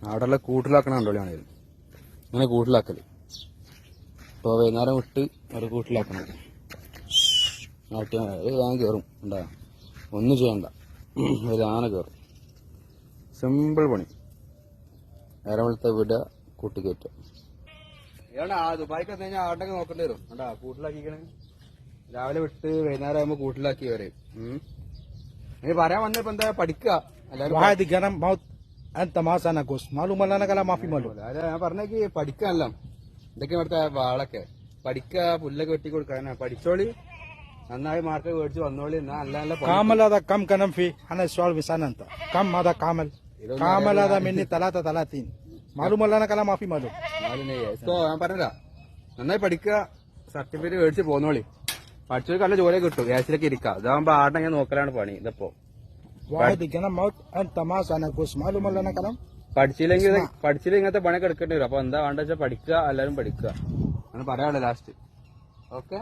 അവിടെയുള്ള കൂട്ടിലാക്കണ കണ്ടോളിയാണ് ഇങ്ങനെ കൂട്ടിലാക്കല്. ഇപ്പോൾ വൈകുന്നേരം വിട്ട് ഒരു കൂട്ടിലാക്കണം. ആന കയറും ഉണ്ടാ, ഒന്നും ചെയ്യണ്ട, ഒരു ആന കയറും. സിമ്പിൾ പണി. നേരം വെളുത്ത വിടുക, കൂട്ടിക്കയറ്റുക. ഏടാ ദുബായിക്ക് വന്നു കഴിഞ്ഞാൽ ആട്ടൊക്കെ നോക്കേണ്ടി വരും. കണ്ടാ കൂട്ടിലാക്കിക്കണേ. രാവിലെ വിട്ട് വൈകുന്നേരം ആകുമ്പോ കൂട്ടിലാക്കി വരെ. ഇനി പറയാൻ വന്നപ്പോ എന്താ പഠിക്കുക എല്ലാവരും. ഞാൻ പറഞ്ഞേക്ക് പഠിക്കാനല്ല, ഇതൊക്കെ ഇവിടുത്തെ വാളൊക്കെ പഠിക്കുക, പുല്ലൊക്കെ വെട്ടി കൊടുക്കാനാ. പഠിച്ചോളി, നന്നായി മാർക്ക് മേടിച്ച് വന്നോളി. എന്നാ നല്ല നല്ല كامل هذا كم كلام فيه انا السؤال بسأل انت كم هذا كامل هذا مني 33 معلوم ولا انا كلام ما في معلوم. ഞാൻ പറഞ്ഞതാ, നന്നായി പഠിക്കുക, സർട്ടിഫിക്കറ്റ് മേടിച്ച് പോന്നോളി. പഠിച്ചവർക്ക് നല്ല ജോലിയൊക്കെ കിട്ടും, ഗ്യാസിലൊക്കെ ഇരിക്കുക. ഇതാകുമ്പോ ആടിനെ നോക്കലാണ് പണി. ഇതിപ്പോ പഠിച്ചില്ലെങ്കിൽ ഇങ്ങനത്തെ പണിയൊക്കെ എടുക്കേണ്ടി വരും. അപ്പൊ എന്താ വേണ്ട വെച്ചാൽ പഠിക്കുക, എല്ലാവരും പഠിക്കുക. അങ്ങനെ പറയാനുള്ളത് ലാസ്റ്റ്. ഓക്കെ.